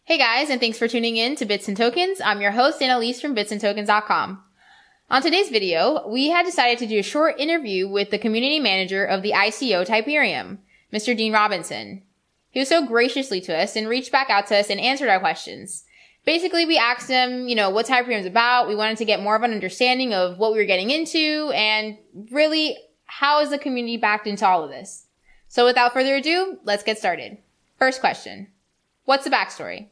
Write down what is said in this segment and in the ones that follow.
Hey guys, and thanks for tuning in to Bits and Tokens. I'm your host, Annalese from bitsandtokens.com. On today's video, we had decided to do a short interview with the community manager of the ICO Typegang, Mr. Dean Robinson. He was so graciously to us and reached back out to us and answered our questions. Basically, we asked him, what Typegang is about. We wanted to get more of an understanding of what we were getting into and really how is the community backed into all of this. So without further ado, let's get started. First question. What's the backstory?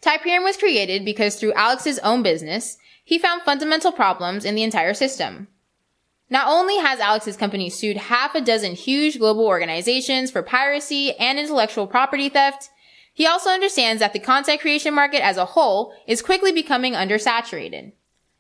Typegang was created because through Alex's own business, he found fundamental problems in the entire system. Not only has Alex's company sued half a dozen huge global organizations for piracy and intellectual property theft, he also understands that the content creation market as a whole is quickly becoming undersaturated.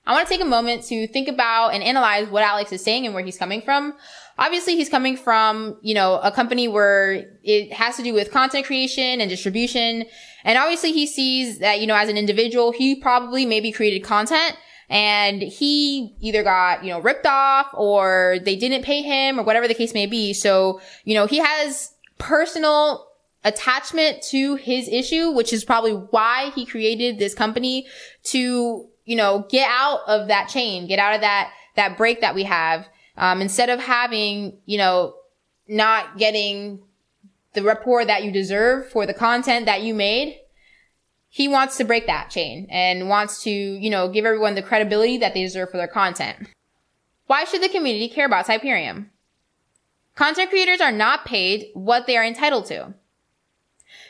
I want to take a moment to think about and analyze what Alex is saying and where he's coming from. Obviously, he's coming from, a company where it has to do with content creation and distribution. And obviously he sees that, as an individual, he probably maybe created content and he either got, ripped off or they didn't pay him or whatever the case may be. So, he has personal attachment to his issue, which is probably why he created this company to, get out of that chain, get out of that break that we have. Instead of having, not getting the rapport that you deserve for the content that you made, he wants to break that chain and wants to, give everyone the credibility that they deserve for their content. Why should the community care about Typegang? Content creators are not paid what they are entitled to.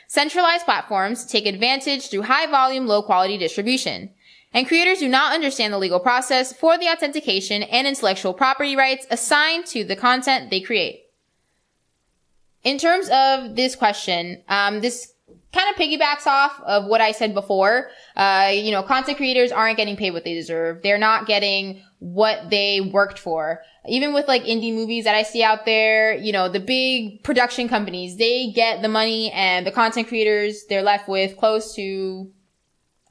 Centralized platforms take advantage through high volume, low quality distribution. And creators do not understand the legal process for the authentication and intellectual property rights assigned to the content they create. In terms of this question, this kind of piggybacks off of what I said before. Content creators aren't getting paid what they deserve. They're not getting what they worked for. Even with indie movies that I see out there, the big production companies, they get the money and the content creators, they're left with close to,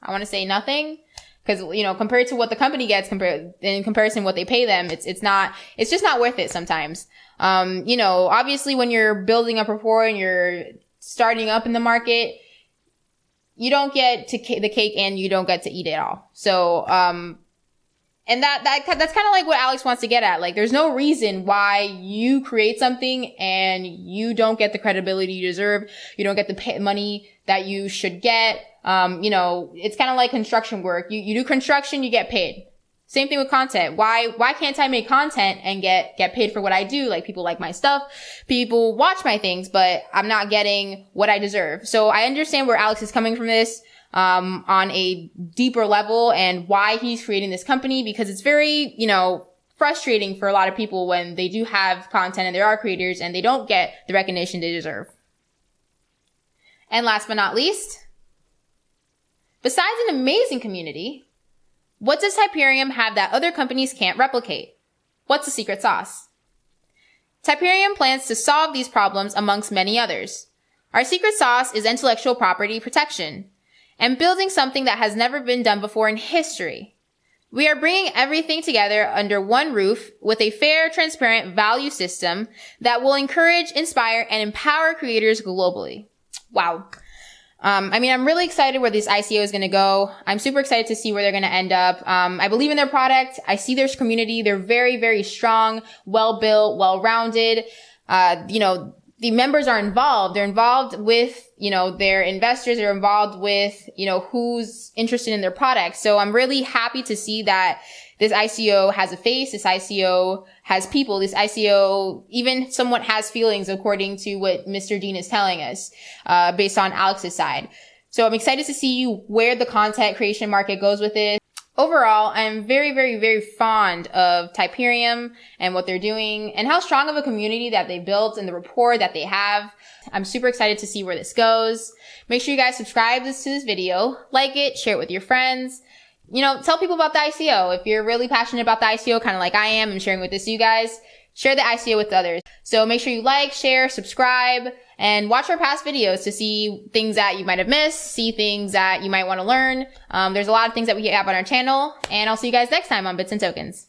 I want to say nothing. Because, compared to what the company gets, in comparison what they pay them, it's just not worth it sometimes. Obviously when you're building up rapport and you're starting up in the market, you don't get to the cake and you don't get to eat it all. So, and that's kind of like what Alex wants to get at. There's no reason why you create something and you don't get the credibility you deserve. You don't get the money that you should get. It's kind of like construction work. You do construction, you get paid. Same thing with content. Why can't I make content and get paid for what I do? People like my stuff. People watch my things, but I'm not getting what I deserve. So I understand where Alex is coming from this, on a deeper level and why he's creating this company, because it's very, frustrating for a lot of people when they do have content and there are creators and they don't get the recognition they deserve. And last but not least, besides an amazing community, what does Typegang have that other companies can't replicate? What's the secret sauce? Typegang plans to solve these problems amongst many others. Our secret sauce is intellectual property protection and building something that has never been done before in history. We are bringing everything together under one roof with a fair, transparent value system that will encourage, inspire, and empower creators globally. Wow. I'm really excited where this ICO is going to go. I'm super excited to see where they're going to end up. I believe in their product. I see their community. They're very, very strong, well-built, well-rounded. The members are involved. They're involved with, their investors. They're involved with, who's interested in their product. So I'm really happy to see that this ICO has a face. This ICO has people. This ICO even somewhat has feelings, according to what Mr. Dean is telling us, based on Alex's side. So I'm excited to see where the content creation market goes with it. Overall, I'm very, very, very fond of Typegang and what they're doing and how strong of a community that they built and the rapport that they have. I'm super excited to see where this goes. Make sure you guys subscribe to this video, like it, share it with your friends. Tell people about the ICO. If you're really passionate about the ICO, kind of like I am, and sharing with this to you guys, share the ICO with others. So make sure you like, share, subscribe, and watch our past videos to see things that you might have missed, see things that you might want to learn. There's a lot of things that we have on our channel, and I'll see you guys next time on Bits and Tokens.